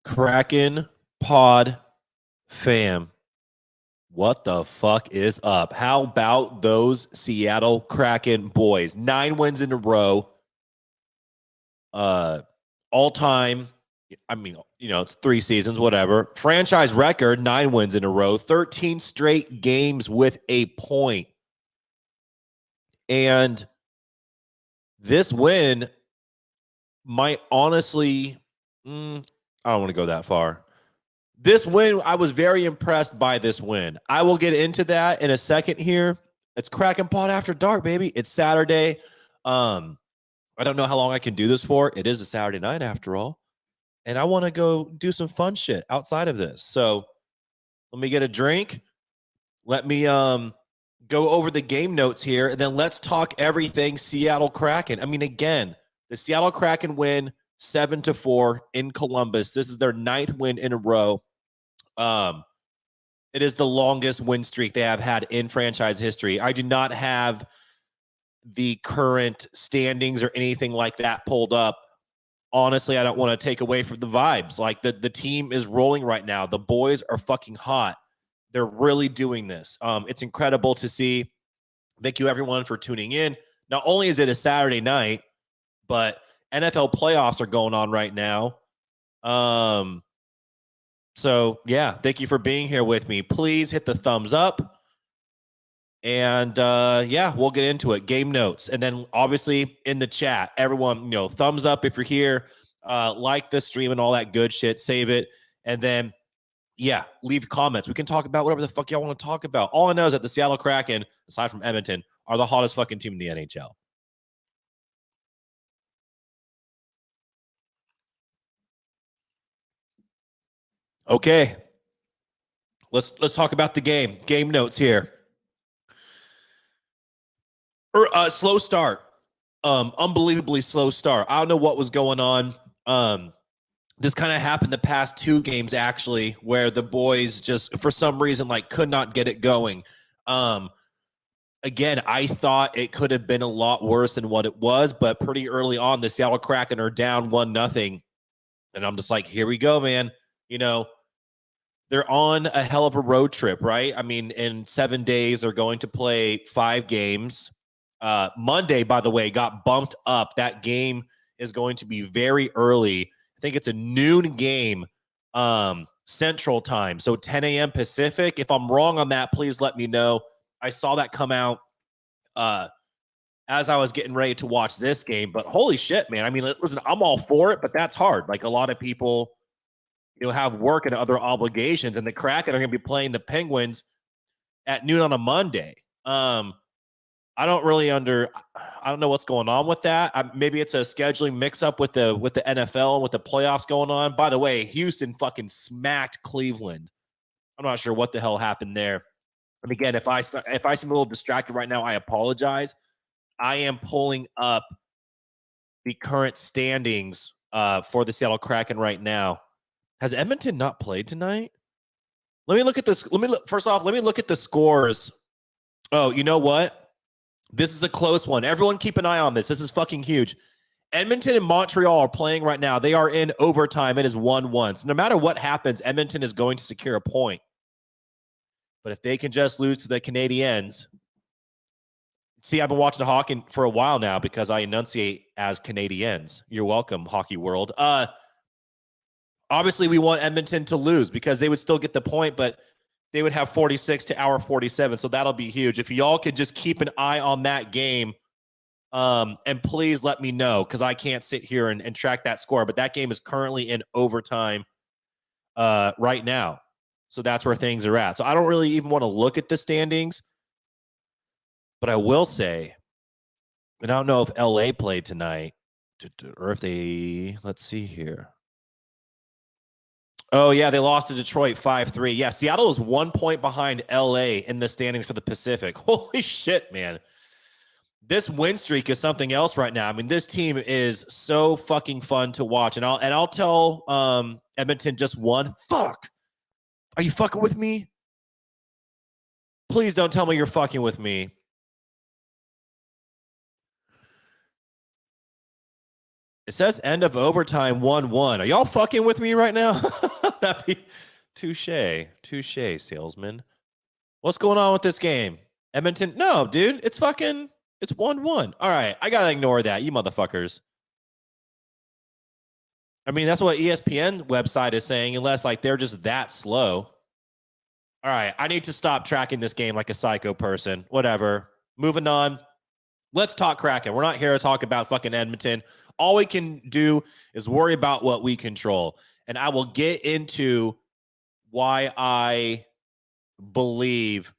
Kraken Pod Fam. What the fuck is up? How about those Seattle Kraken boys? 9 wins in a row. All time. I mean, it's 3 seasons, whatever. Franchise record, 9 wins in a row, 13 straight games with a point. And this win might honestly, I don't want to go that far. This win, I was very impressed by this win. I will get into that in a second here. It's Kraken Pod After Dark, baby. It's Saturday. I don't know how long I can do this for. It is a Saturday night after all. And I want to go do some fun shit outside of this. So let me get a drink. Let me go over the game notes here. And then let's talk everything Seattle Kraken. I mean, again, the Seattle Kraken win 7-4 in Columbus. This is their 9th win in a row. It is the longest win streak they have had in franchise history. I do not have the current standings or anything like that pulled up. Honestly, I don't want to take away from the vibes. Like the team is rolling right now. The boys are fucking hot. They're really doing this. It's incredible to see. Thank you everyone for tuning in. Not only is it a Saturday night, but NFL playoffs are going on right now. So, yeah, thank you for being here with me. Please hit the thumbs up. And, yeah, we'll get into it. Game notes. And then, obviously, in the chat, everyone, thumbs up if you're here. Like the stream and all that good shit. Save it. And then, yeah, leave comments. We can talk about whatever the fuck y'all want to talk about. All I know is that the Seattle Kraken, aside from Edmonton, are the hottest fucking team in the NHL. Okay, let's talk about the game. Game notes here. Slow start. Unbelievably slow start. I don't know what was going on. This kind of happened the past 2 games, actually, where the boys just, for some reason, could not get it going. Again, I thought it could have been a lot worse than what it was, but pretty early on, the Seattle Kraken are down 1-0. And I'm just like, here we go, man. They're on a hell of a road trip, right? I mean, in 7 days, they're going to play 5 games. Monday, by the way, got bumped up. That game is going to be very early. I think it's a noon game, Central Time, so 10 a.m. Pacific. If I'm wrong on that, please let me know. I saw that come out as I was getting ready to watch this game, but holy shit, man. I mean, listen, I'm all for it, but that's hard. Like, a lot of people have work and other obligations, and the Kraken are going to be playing the Penguins at noon on a Monday. I don't know what's going on with that. Maybe it's a scheduling mix-up with the NFL, with the playoffs going on. By the way, Houston fucking smacked Cleveland. I'm not sure what the hell happened there. And again, if I seem a little distracted right now, I apologize. I am pulling up the current standings for the Seattle Kraken right now. Has Edmonton not played tonight? Let me look at this. First off, let me look at the scores. Oh, you know what? This is a close one. Everyone keep an eye on this. This is fucking huge. Edmonton and Montreal are playing right now. They are in overtime. It is 1-1. So no matter what happens, Edmonton is going to secure a point. But if they can just lose to the Canadiens, see, I've been watching hockey for a while now because I enunciate as Canadiens. You're welcome, hockey world. Obviously, we want Edmonton to lose because they would still get the point, but they would have 46 to our 47, so that'll be huge. If y'all could just keep an eye on that game, and please let me know because I can't sit here and track that score, but that game is currently in overtime right now, so that's where things are at. So I don't really even want to look at the standings, but I will say, and I don't know if LA played tonight or if they, let's see here. Oh, yeah, they lost to Detroit 5-3. Yeah, Seattle is 1 point behind LA in the standings for the Pacific. Holy shit, man. This win streak is something else right now. I mean, this team is so fucking fun to watch. And I'll tell Edmonton just one. Fuck. Are you fucking with me? Please don't tell me you're fucking with me. It says end of overtime 1-1. Are y'all fucking with me right now? That'd be touche, salesman. What's going on with this game? Edmonton? No, dude. It's 1-1. All right. I got to ignore that, you motherfuckers. I mean, that's what ESPN website is saying, unless like they're just that slow. All right. I need to stop tracking this game like a psycho person. Whatever. Moving on. Let's talk Kraken. We're not here to talk about fucking Edmonton. All we can do is worry about what we control. And I will get into why I believe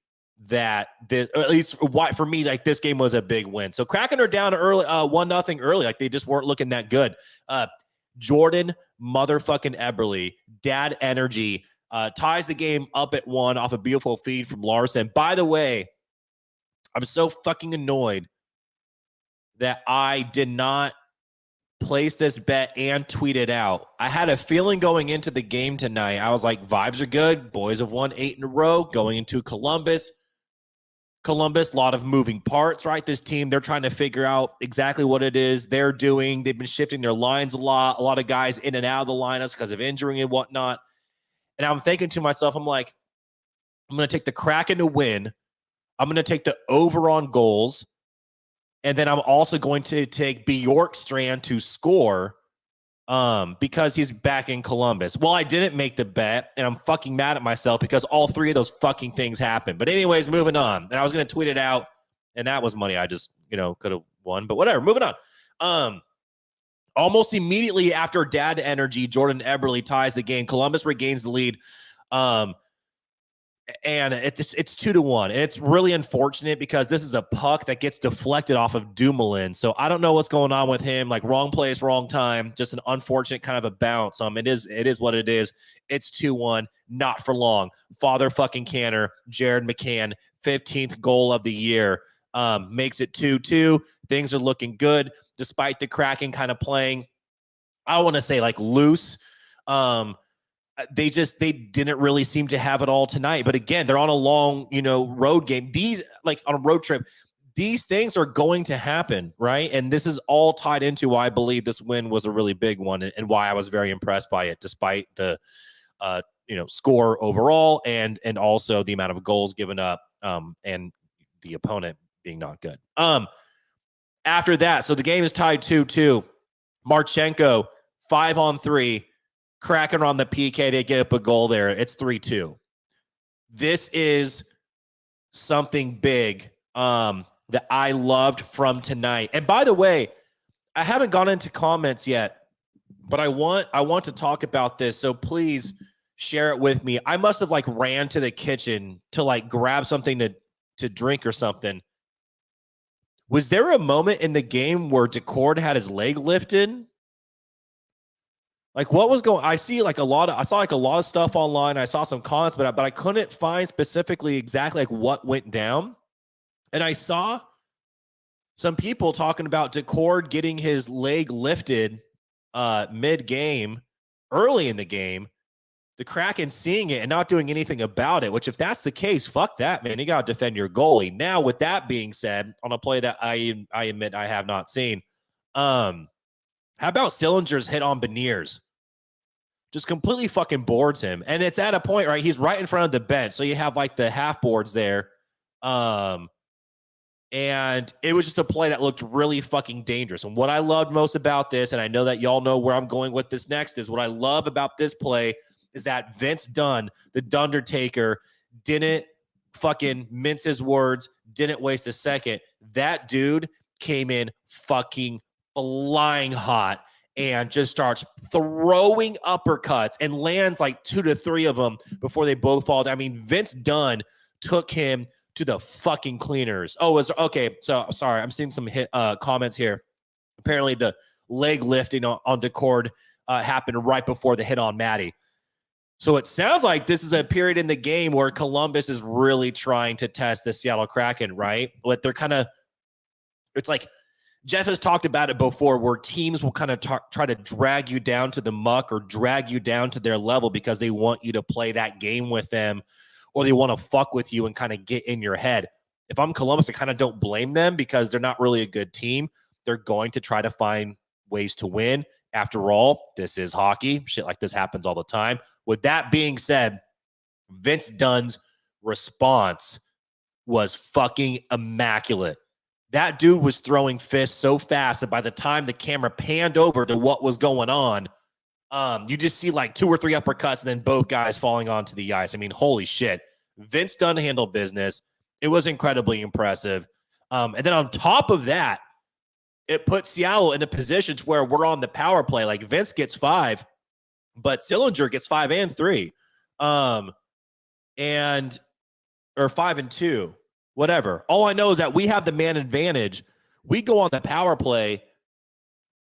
that this, or at least why for me, like this game was a big win. So Kraken are down early, 1-0 early. Like they just weren't looking that good. Jordan motherfucking Eberle, dad energy, ties the game up at 1 off a beautiful feed from Larson. By the way, I'm so fucking annoyed that I did not place this bet and tweet it out. I had a feeling going into the game tonight. I was like, vibes are good. Boys have won 8 in a row. Going into Columbus, a lot of moving parts, right? This team, they're trying to figure out exactly what it is they're doing. They've been shifting their lines a lot of guys in and out of the lineups because of injury and whatnot. And I'm thinking to myself, I'm like, I'm going to take the Kraken to win. I'm going to take the over on goals. And then I'm also going to take Bjorkstrand to score because he's back in Columbus. Well, I didn't make the bet, and I'm fucking mad at myself because all 3 of those fucking things happened. But anyways, moving on. And I was going to tweet it out, and that was money I just, could have won. But whatever, moving on. Almost immediately after dad energy, Jordan Eberle ties the game. Columbus regains the lead. And it's 2-1. And it's really unfortunate because this is a puck that gets deflected off of Dumoulin. So I don't know what's going on with him. Like wrong place, wrong time. Just an unfortunate kind of a bounce. It is what it is. It's 2-1. Not for long. Father fucking Canner, Jared McCann, 15th goal of the year. Makes it 2-2. Things are looking good despite the Kraken kind of playing, I don't want to say like loose. They didn't really seem to have it all tonight. But again, they're on a long, road game. These, like on a road trip, these things are going to happen, right? And this is all tied into why I believe this win was a really big one and why I was very impressed by it, despite the, score overall and also the amount of goals given up and the opponent being not good. After that, so the game is tied 2-2. Marchenko, 5-on-3. Kraken on the PK, they get up a goal there. It's 3-2. This is something big that I loved from tonight. And by the way, I haven't gone into comments yet, but I want to talk about this. So please share it with me. I must have ran to the kitchen to grab something to drink or something. Was there a moment in the game where Decord had his leg lifted? What was going? I saw a lot of stuff online. I saw some comments, but I couldn't find specifically exactly what went down. And I saw some people talking about Decord getting his leg lifted mid-game, early in the game. The Kraken seeing it and not doing anything about it, which if that's the case, fuck that, man. You got to defend your goalie. Now, with that being said, on a play that I admit I have not seen, how about Sillinger's hit on Beniers? Just completely fucking boards him. And it's at a point, right? He's right in front of the bench. So you have the half boards there. And it was just a play that looked really fucking dangerous. And what I loved most about this, and I know that y'all know where I'm going with this next, is what I love about this play is that Vince Dunn, the Dundertaker, didn't fucking mince his words, didn't waste a second. That dude came in fucking flying hot and just starts throwing uppercuts and lands 2 to 3 of them before they both fall down. I mean, Vince Dunn took him to the fucking cleaners. Okay. So sorry, I'm seeing some comments here. Apparently the leg lifting on Decord happened right before the hit on Matty. So it sounds like this is a period in the game where Columbus is really trying to test the Seattle Kraken, right? But they're kind of, it's like Jeff has talked about it before, where teams will kind of try to drag you down to the muck or drag you down to their level because they want you to play that game with them, or they want to fuck with you and kind of get in your head. If I'm Columbus, I kind of don't blame them because they're not really a good team. They're going to try to find ways to win. After all, this is hockey. Shit like this happens all the time. With that being said, Vince Dunn's response was fucking immaculate. That dude was throwing fists so fast that by the time the camera panned over to what was going on, you just see like 2 or 3 uppercuts and then both guys falling onto the ice. I mean, holy shit. Vince Dunn handled business. It was incredibly impressive. And then on top of that, it put Seattle in a position to where we're on the power play. Like Vince gets 5, but Sillinger gets 5 and 3. Or 5 and 2, whatever. All I know is that we have the man advantage. We go on the power play,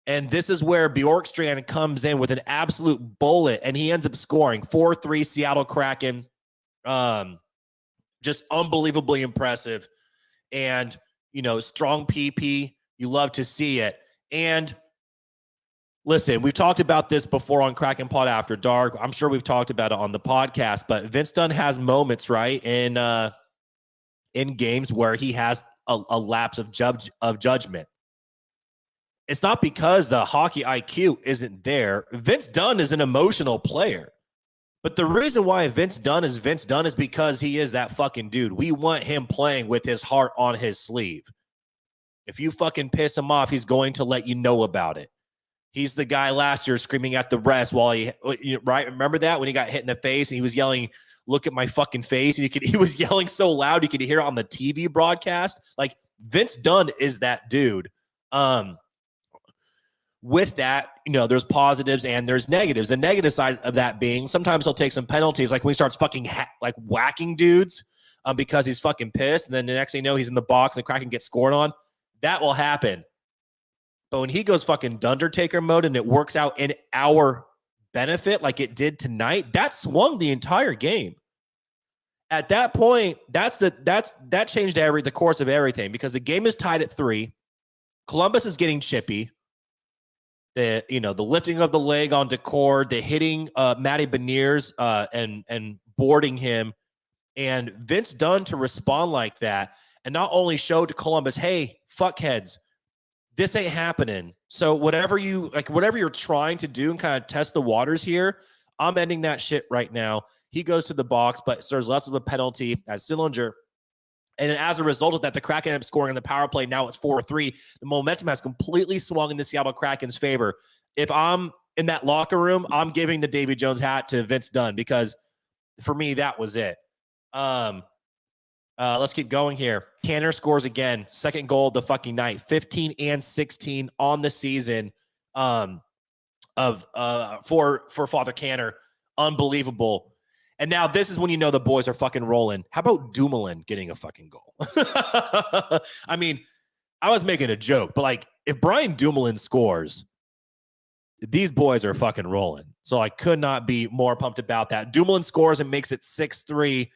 and this is where Bjorkstrand comes in with an absolute bullet, and he ends up scoring 4-3 Seattle Kraken. Just unbelievably impressive. And, strong PP. You love to see it. And listen, we've talked about this before on Kraken Pod After Dark. I'm sure we've talked about it on the podcast, but Vince Dunn has moments, right, in games where he has a lapse of judgment. It's not because the hockey IQ isn't there. Vince Dunn is an emotional player. But the reason why Vince Dunn is because he is that fucking dude. We want him playing with his heart on his sleeve. If you fucking piss him off, he's going to let you know about it. He's the guy last year screaming at the refs while right? Remember that when he got hit in the face and he was yelling, "Look at my fucking face." And he was yelling so loud you could hear it on the TV broadcast. Like Vince Dunn is that dude. With that, there's positives and there's negatives. The negative side of that being sometimes he'll take some penalties, like when he starts fucking whacking dudes because he's fucking pissed, and then the next thing you know, he's in the box and the Kraken gets scored on. That will happen. But when he goes fucking Undertaker mode and it works out in our benefit like it did tonight, that swung the entire game. At that point, that changed the course of everything, because the game is tied at 3. Columbus is getting chippy. The lifting of the leg onto Cord, the hitting Matty Beniers and boarding him, and Vince Dunn to respond like that and not only show to Columbus, hey, fuckheads, this ain't happening. So whatever you're trying to do and kind of test the waters here, I'm ending that shit right now. He goes to the box, but serves less of a penalty as Sillinger. And then as a result of that, the Kraken end up scoring on the power play. Now it's 4-3. The momentum has completely swung in the Seattle Kraken's favor. If I'm in that locker room, I'm giving the Davy Jones hat to Vince Dunn, because for me, that was it. Let's keep going here. Canner scores again. Second goal of the fucking night. 15 and 16 on the season for Father Canner. Unbelievable. And now this is when you know the boys are fucking rolling. How about Dumoulin getting a fucking goal? I mean, I was making a joke, but like if Brian Dumoulin scores, these boys are fucking rolling. So I could not be more pumped about that. Dumoulin scores and makes it 6-3.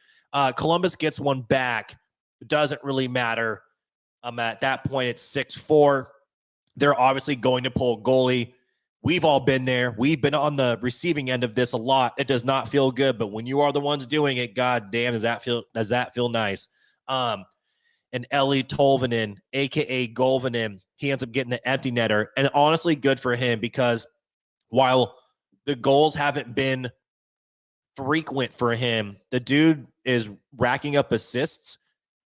Columbus gets one back. It doesn't really matter. At that point, it's 6-4. They're obviously going to pull a goalie. We've all been there. We've been on the receiving end of this a lot. It does not feel good, but when you are the ones doing it, god damn, does that feel nice? And Ellie Tolvanen, aka Golvanen, he ends up getting the empty netter. And honestly, good for him, because while the goals haven't been frequent for him, the dude is racking up assists,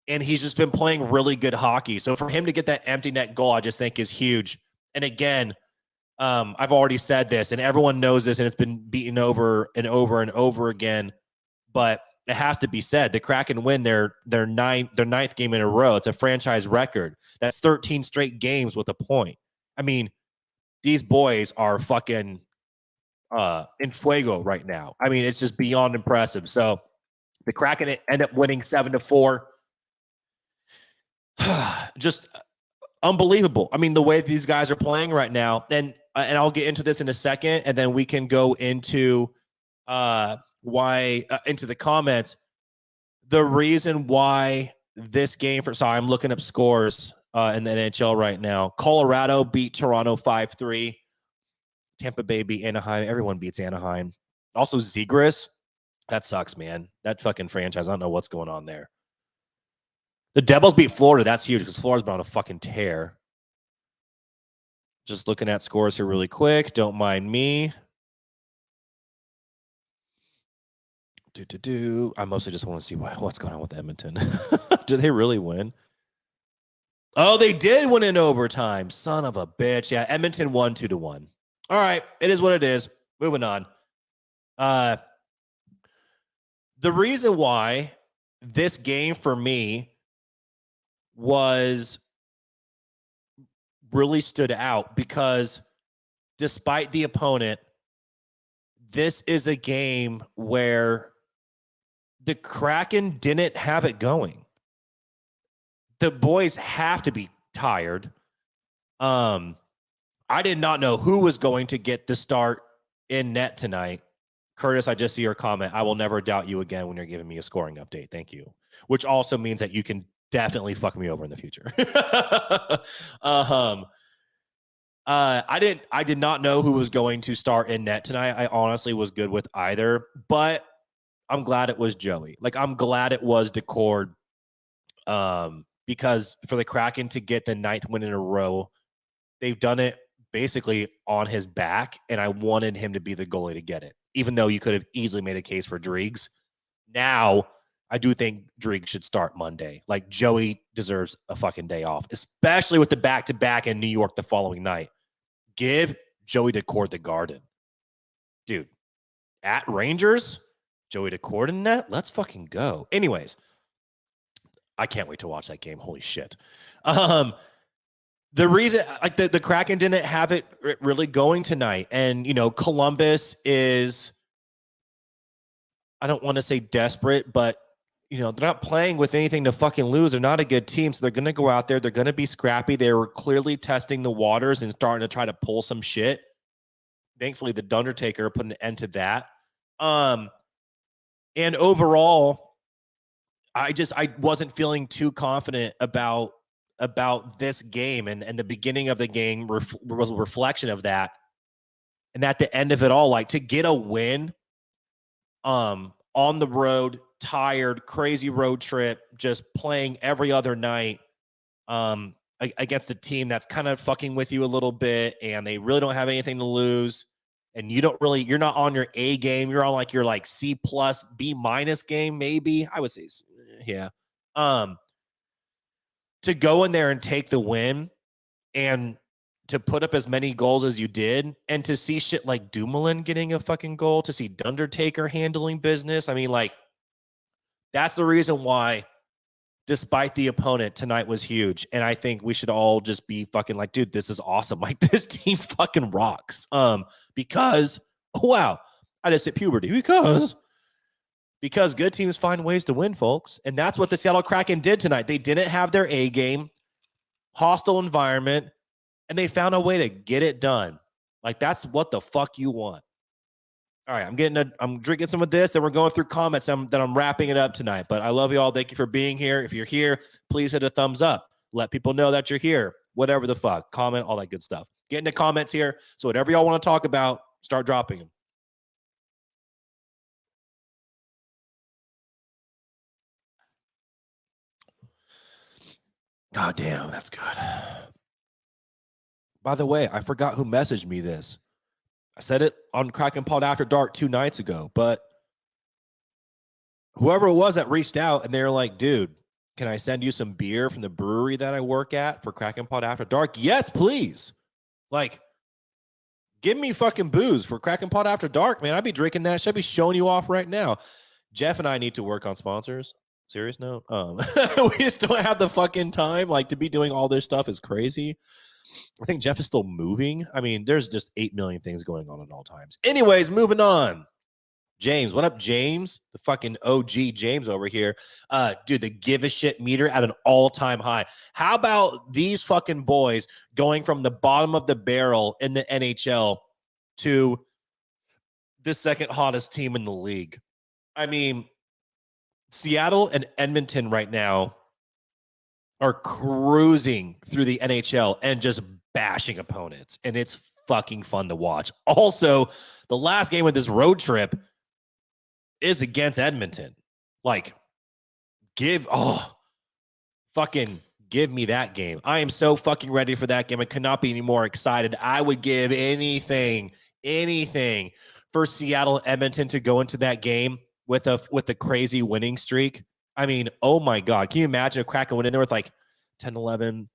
and he's just been playing really good hockey. So for him to get that empty net goal, I just think is huge. And again, I've already said this, and everyone knows this, and it's been beaten over and over and over again, but it has to be said. The Kraken win their ninth game in a row. It's a franchise record. That's 13 straight games with a point. I mean, these boys are fucking in fuego right now. I mean, it's just beyond impressive. So the Kraken end up winning 7-4. Just unbelievable. I mean, the way these guys are playing right now, and I'll get into this in a second, and then we can go into into the comments. The reason why this game I'm looking up scores in the NHL right now. Colorado beat Toronto 5-3. Tampa Bay beat Anaheim. Everyone beats Anaheim. Also, Zegras. That sucks, man. That fucking franchise. I don't know what's going on there. The Devils beat Florida. That's huge because Florida's been on a fucking tear. Just looking at scores here really quick. Don't mind me. I mostly just want to see what's going on with Edmonton. Did they really win? Oh, they did win in overtime. Son of a bitch. Yeah, Edmonton won 2-1. All right, it is what it is. Moving on. The reason why this game for me was really stood out because despite the opponent, this is a game where the Kraken didn't have it going. The boys have to be tired. I did not know who was going to get the start in net tonight. Curtis, I just see your comment. I will never doubt you again when you're giving me a scoring update. Thank you. Which also means that you can definitely fuck me over in the future. I did not know who was going to start in net tonight. I honestly was good with either, but I'm glad it was Joey. Like, I'm glad it was Decord. Because for the Kraken to get the 9th win in a row, they've done it basically on his back, and I wanted him to be the goalie to get it, even though you could have easily made a case for Driegs. Now, I do think Driegs should start Monday. Like, Joey deserves a fucking day off, especially with the back-to-back in New York the following night. Give Joey Decord the Garden. Dude, at Rangers, Joey Decord in net? Let's fucking go. Anyways, I can't wait to watch that game. Holy shit. The reason, like, the Kraken didn't have it really going tonight. And, you know, Columbus is, I don't want to say desperate, but, you know, they're not playing with anything to fucking lose. They're not a good team. So they're going to go out there. They're going to be scrappy. They were clearly testing the waters and starting to try to pull some shit. Thankfully, the Undertaker put an end to that. And overall, I wasn't feeling too confident about this game, and the beginning of the game was a reflection of that. And at the end of it all, like, to get a win on the road, tired, crazy road trip, just playing every other night against a team that's kind of fucking with you a little bit, and they really don't have anything to lose. And you're not on your A game. You're on like your like C+, B- game, maybe. I would say, yeah. To go in there and take the win and to put up as many goals as you did, and to see shit like Dumoulin getting a fucking goal, to see Undertaker handling business. I mean, like, that's the reason why, despite the opponent, tonight was huge. And I think we should all just be fucking like, dude, this is awesome. Like, this team fucking rocks. Because, wow, I just hit puberty. Because good teams find ways to win, folks. And that's what the Seattle Kraken did tonight. They didn't have their A game, hostile environment, and they found a way to get it done. Like, that's what the fuck you want. All right, I'm drinking some of this, then we're going through comments. Then I'm wrapping it up tonight. But I love you all. Thank you for being here. If you're here, please hit a thumbs up. Let people know that you're here. Whatever the fuck. Comment, all that good stuff. Get into comments here. So whatever y'all want to talk about, start dropping them. God damn, that's good. By the way, I forgot who messaged me this. I said it on Kraken Pod After Dark 2 nights ago, but whoever it was that reached out and they were like, dude, can I send you some beer from the brewery that I work at for Kraken Pod After Dark? Yes, please. Like, give me fucking booze for Kraken Pod After Dark, man. I'd be drinking that shit. I'd be showing you off right now. Jeff and I need to work on sponsors. Serious note. We just don't have the fucking time. Like, to be doing all this stuff is crazy. I think Jeff is still moving. I mean, there's just 8 million things going on at all times. Anyways, moving on. James, what up, James? The fucking OG James over here. Dude, the give a shit meter at an all-time high. How about these fucking boys going from the bottom of the barrel in the NHL to the second hottest team in the league? I mean, Seattle and Edmonton right now are cruising through the NHL and just bashing opponents, and it's fucking fun to watch. Also, the last game of this road trip is against Edmonton. Like, fucking Give me that game. I am so fucking ready for that game. I could not be any more excited. I would give anything for Seattle Edmonton to go into that game with a crazy winning streak. I mean, oh my God. Can you imagine if Kraken went in there with like 10, 11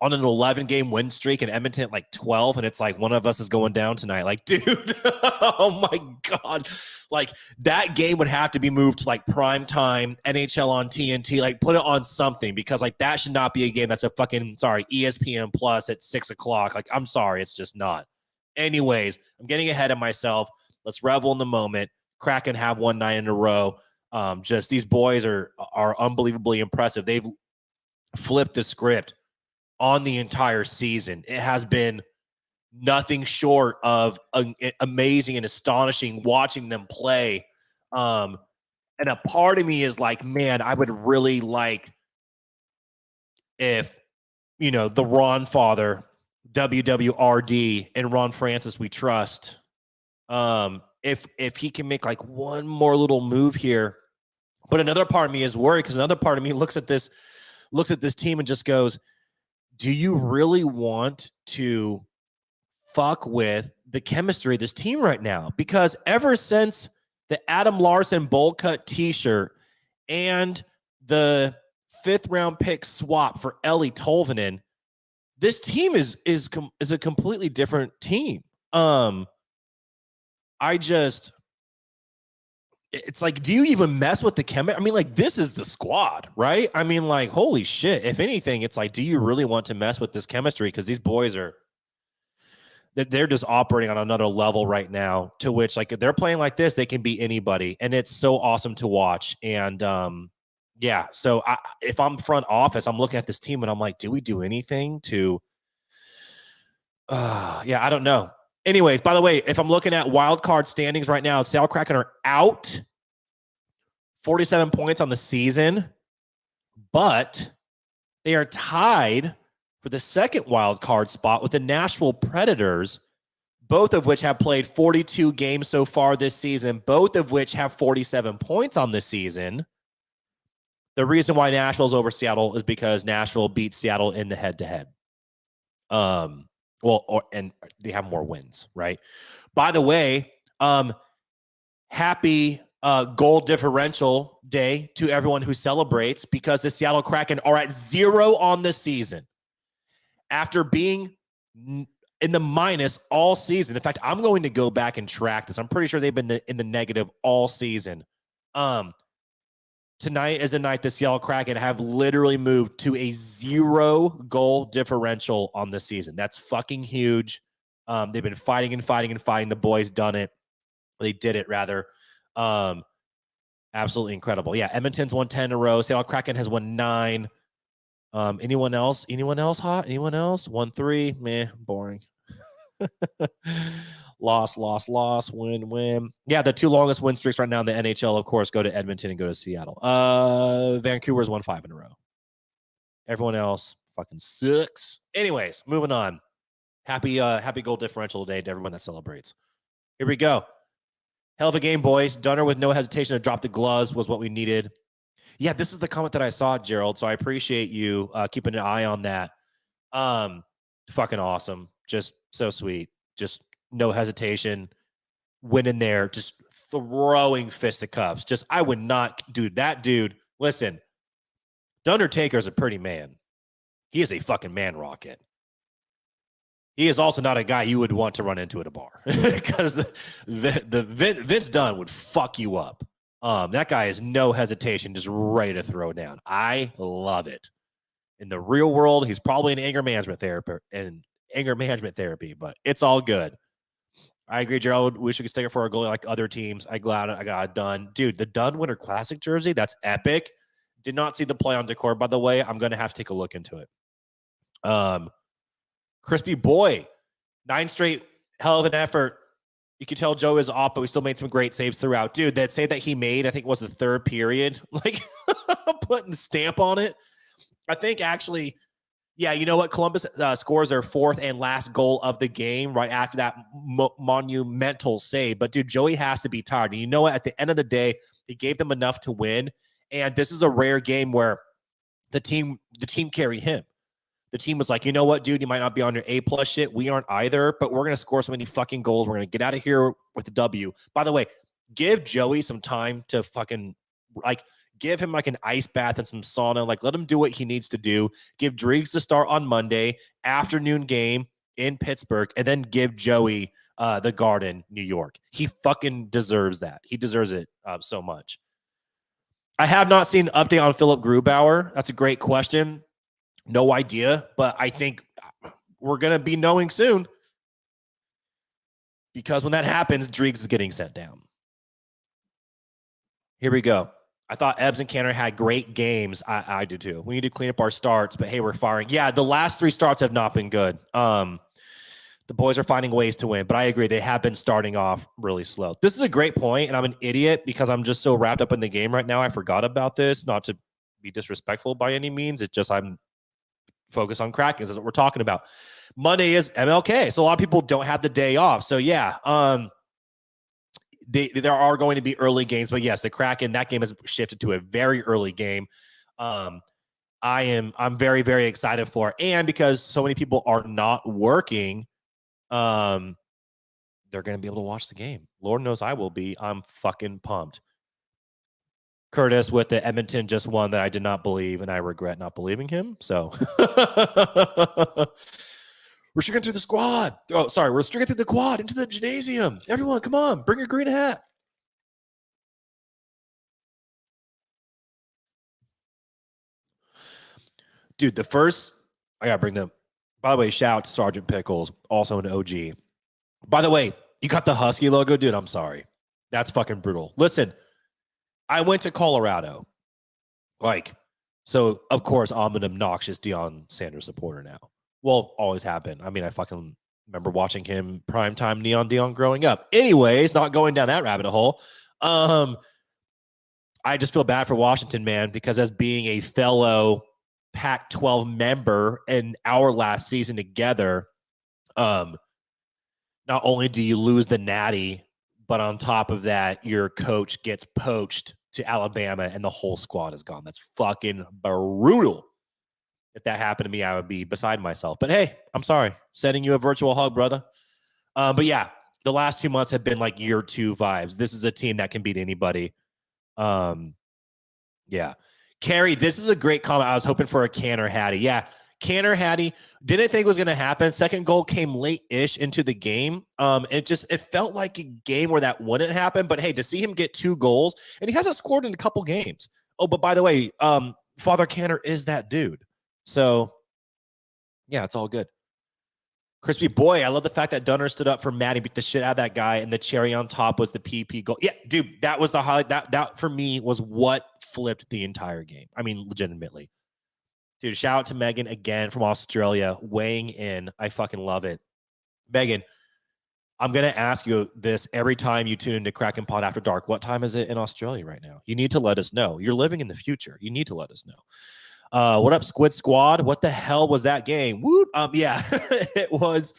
on an 11-game win streak and Edmonton at like 12, and it's like one of us is going down tonight. Like, dude, oh my God. Like, that game would have to be moved to like prime time, NHL on TNT, like put it on something, because like that should not be a game that's a fucking, ESPN Plus at 6 o'clock. Like, I'm sorry, it's just not. Anyways, I'm getting ahead of myself. Let's revel in the moment. Kraken have won 9 in a row. Just these boys are unbelievably impressive. They've flipped the script on the entire season. It has been nothing short of amazing and astonishing watching them play. And a part of me is like, man, I would really like if, the Ron father, WWRD, and Ron Francis we trust, if he can make like one more little move here. But another part of me is worried, because another part of me looks at this team and just goes, do you really want to fuck with the chemistry of this team right now? Because ever since the Adam Larson bowl cut t-shirt and the 5th round pick swap for Ellie Tolvanen, this team is a completely different team. It's like, do you even mess with the chemistry? I mean, like, this is the squad, right? I mean, like, holy shit. If anything, it's like, do you really want to mess with this chemistry? Because these boys they're just operating on another level right now, to which, like, if they're playing like this, they can beat anybody. And it's so awesome to watch. And yeah, so if I'm front office, I'm looking at this team and I'm like, do we do anything to yeah, I don't know. Anyways, by the way, if I'm looking at wild card standings right now, Seattle Kraken are out 47 points on the season, but they are tied for the second wild card spot with the Nashville Predators, both of which have played 42 games so far this season, both of which have 47 points on the season. The reason why Nashville's over Seattle is because Nashville beat Seattle in the head-to-head. And they have more wins, right? By the way, happy goal differential day to everyone who celebrates, because the Seattle Kraken are at 0 on the season after being in the minus all season. In fact, I'm going to go back and track this. I'm pretty sure they've been in the negative all season. Tonight is a night the Seattle Kraken have literally moved to a 0 goal differential on the season. That's fucking huge. They've been fighting. The boys done it. They did it, rather. Absolutely incredible. Yeah, Edmonton's won 10 in a row. Seattle Kraken has won 9. Anyone else? Anyone else hot? Anyone else? 1-3. Meh, boring. Loss, win. Yeah, the 2 longest win streaks right now in the NHL, of course, go to Edmonton and go to Seattle. Vancouver's won 5 in a row. Everyone else fucking sucks. Anyways, moving on. Happy goal differential today to everyone that celebrates. Here we go. Hell of a game, boys. Dunner with no hesitation to drop the gloves was what we needed. Yeah, this is the comment that I saw, Gerald, so I appreciate you keeping an eye on that. Fucking awesome. Just so sweet. Just no hesitation, went in there, just throwing fisticuffs. Just, I would not, dude, listen, The Undertaker's a pretty man. He is a fucking man rocket. He is also not a guy you would want to run into at a bar, because the Vince Dunn would fuck you up. That guy is no hesitation, just ready to throw down. I love it. In the real world, he's probably in anger management therapy, but it's all good. I agree, Gerald. We should stick it for our goalie like other teams. I got it done. Dude, the Dunn Winter Classic jersey, that's epic. Did not see the play on decor, by the way. I'm going to have to take a look into it. Crispy Boy, 9 straight, hell of an effort. You can tell Joe is off, but we still made some great saves throughout. Dude, that save that he made, I think was the 3rd period. Like, putting the stamp on it. I think actually, yeah, you know what? Columbus scores their 4th and last goal of the game right after that monumental save. But, dude, Joey has to be tired. And you know what? At the end of the day, he gave them enough to win. And this is a rare game where The team carried him. The team was like, you know what, dude, you might not be on your A+ shit. We aren't either, but we're going to score so many fucking goals. We're going to get out of here with the W. By the way, give Joey some time to fucking, like, give him like an ice bath and some sauna. Like, let him do what he needs to do. Give Driggs the start on Monday, afternoon game in Pittsburgh, and then give Joey the Garden, New York. He fucking deserves that. He deserves it so much. I have not seen an update on Philip Grubauer. That's a great question. No idea, but I think we're going to be knowing soon, because when that happens, Driggs is getting sent down. Here we go. I thought Ebbs and Canner had great games. I do too. We need to clean up our starts, but hey, we're firing. Yeah, the last 3 starts have not been good. The boys are finding ways to win, but I agree. They have been starting off really slow. This is a great point, and I'm an idiot because I'm just so wrapped up in the game right now. I forgot about this, not to be disrespectful by any means. It's just I'm focused on Kraken. That's what we're talking about. Monday is MLK, so a lot of people don't have the day off. So yeah, there are going to be early games, but yes, the Kraken, that game has shifted to a very early game. I'm very, very excited for it. And because so many people are not working, they're going to be able to watch the game. Lord knows I will be. I'm fucking pumped. Curtis with the Edmonton just won that I did not believe, and I regret not believing him. So we're streaking through the squad. Oh, sorry. We're streaking through the quad into the gymnasium. Everyone, come on. Bring your green hat. Dude, I got to bring them. By the way, shout out to Sergeant Pickles, also an OG. By the way, you got the Husky logo? Dude, I'm sorry. That's fucking brutal. Listen, I went to Colorado. So of course I'm an obnoxious Deion Sanders supporter now. Well, always have been. I mean, I fucking remember watching him primetime Dion growing up. Anyways, not going down that rabbit hole. I just feel bad for Washington, man, because as being a fellow Pac-12 member in our last season together, not only do you lose the Natty, but on top of that, your coach gets poached to Alabama and the whole squad is gone. That's fucking brutal. If that happened to me, I would be beside myself. But hey, I'm sorry. Sending you a virtual hug, brother. But yeah, the last 2 months have been like year 2 vibes. This is a team that can beat anybody. Yeah. Carrie, this is a great comment. I was hoping for a Canner Hattie. Yeah. Canner Hattie, didn't think it was going to happen. Second goal came late-ish into the game. It felt like a game where that wouldn't happen. But hey, to see him get 2 goals, and he hasn't scored in a couple games. Oh, but by the way, Father Canner is that dude. So yeah, it's all good. Crispy boy, I love the fact that Dunner stood up for Maddie, beat the shit out of that guy, and the cherry on top was the PP goal. Yeah, dude, that was the highlight. That for me was what flipped the entire game. I mean, legitimately. Dude, shout out to Megan again from Australia, weighing in. I fucking love it. Megan, I'm going to ask you this every time you tune into Kraken Pod After Dark. What time is it in Australia right now? You need to let us know. You're living in the future. You need to let us know. What up, Squid Squad? What the hell was that game? Woo! Yeah, it was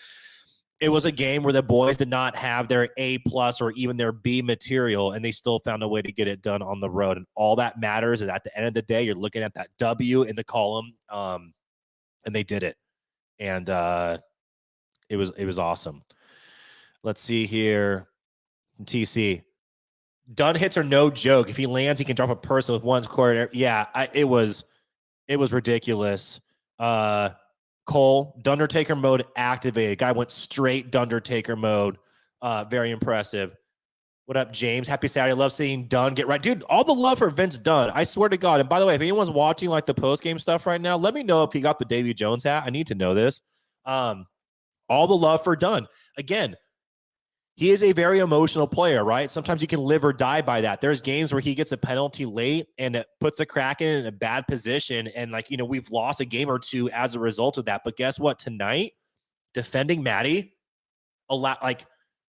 a game where the boys did not have their A+ or even their B material, and they still found a way to get it done on the road. And all that matters is at the end of the day, you're looking at that W in the column, and they did it. And it was awesome. Let's see here. TC. Dunn hits are no joke. If he lands, he can drop a person with 1 quarter. Yeah, it was ridiculous. Cole, Dundertaker mode activated. Guy went straight Dundertaker mode. Very impressive. What up, James? Happy Saturday. Love seeing Dunn get right. Dude, all the love for Vince Dunn. I swear to God. And by the way, if anyone's watching like the post-game stuff right now, let me know if he got the Davy Jones hat. I need to know this. All the love for Dunn. Again, he is a very emotional player, right? Sometimes you can live or die by that. There's games where he gets a penalty late and it puts the Kraken in a bad position. And we've lost a game or 2 as a result of that. But guess what? Tonight, defending Maddie,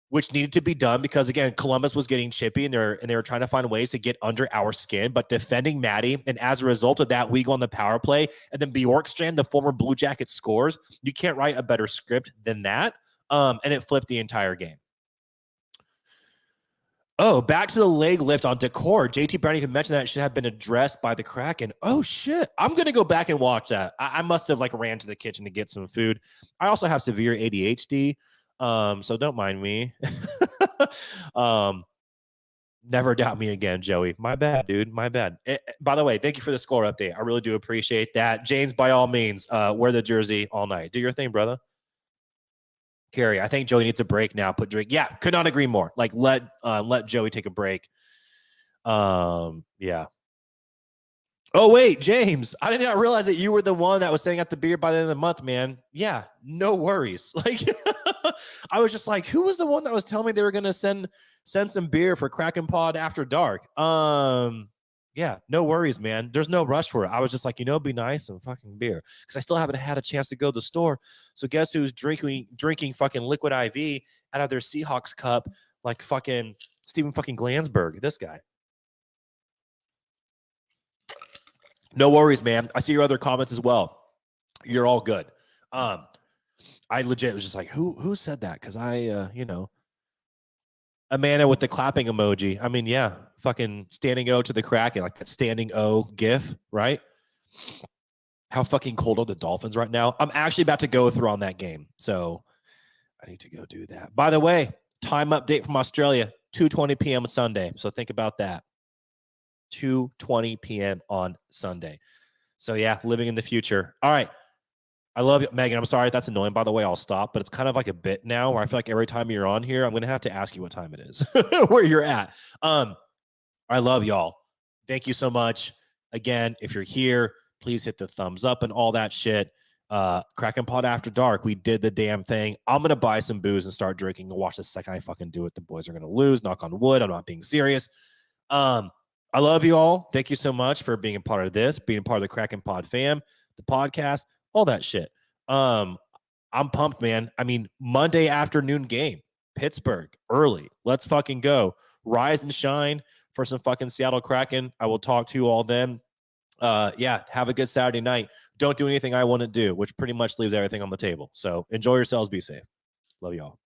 which needed to be done because, again, Columbus was getting chippy and they were trying to find ways to get under our skin. But defending Maddie, and as a result of that, we go on the power play. And then Bjorkstrand, the former Blue Jacket, scores. You can't write a better script than that. And it flipped the entire game. Oh, back to the leg lift on Decor. JT Brown even mentioned that it should have been addressed by the Kraken. Oh shit. I'm gonna go back and watch that. I must have like ran to the kitchen to get some food. I also have severe ADHD. So don't mind me. Never doubt me again, Joey. My bad, dude. My bad. By the way, thank you for the score update. I really do appreciate that. James, by all means, wear the jersey all night. Do your thing, brother. Carrie, I think Joey needs a break now. Put drink. Yeah, could not agree more. Like let Joey take a break. Yeah. Oh wait, James, I did not realize that you were the one that was saying at the beer by the end of the month, man. Yeah, no worries. Like I was just like, who was the one that was telling me they were gonna send some beer for Kraken Pod after dark? Yeah, no worries, man. There's no rush for it. I was just like, be nice and fucking beer because I still haven't had a chance to go to the store. So guess who's drinking fucking liquid IV out of their Seahawks cup like fucking Steven fucking Glansberg? This guy. No worries, man. I see your other comments as well. You're all good. I legit was just like, who said that? Because I, Amanda with the clapping emoji. I mean, yeah, fucking standing O to the Kraken, like that standing O gif, right? How fucking cold are the Dolphins right now? I'm actually about to go through on that game, so I need to go do that. By the way, time update from Australia, 2:20 p.m. Sunday. So think about that. 2:20 p.m. on Sunday. So yeah, living in the future. All right. I love you, Megan. I'm sorry if that's annoying. By the way, I'll stop, but it's kind of like a bit now where I feel like every time you're on here, I'm going to have to ask you what time it is, where you're at. I love y'all. Thank you so much. Again, if you're here, please hit the thumbs up and all that shit. Kraken Pod After Dark. We did the damn thing. I'm going to buy some booze and start drinking and watch the second I fucking do it. The boys are going to lose. Knock on wood. I'm not being serious. I love you all. Thank you so much for being a part of this, being a part of the Kraken Pod fam, the podcast, all that shit. I'm pumped, man. I mean, Monday afternoon game, Pittsburgh, early. Let's fucking go. Rise and shine for some fucking Seattle Kraken. I will talk to you all then. Yeah, have a good Saturday night. Don't do anything I want to do, which pretty much leaves everything on the table. So enjoy yourselves. Be safe. Love y'all.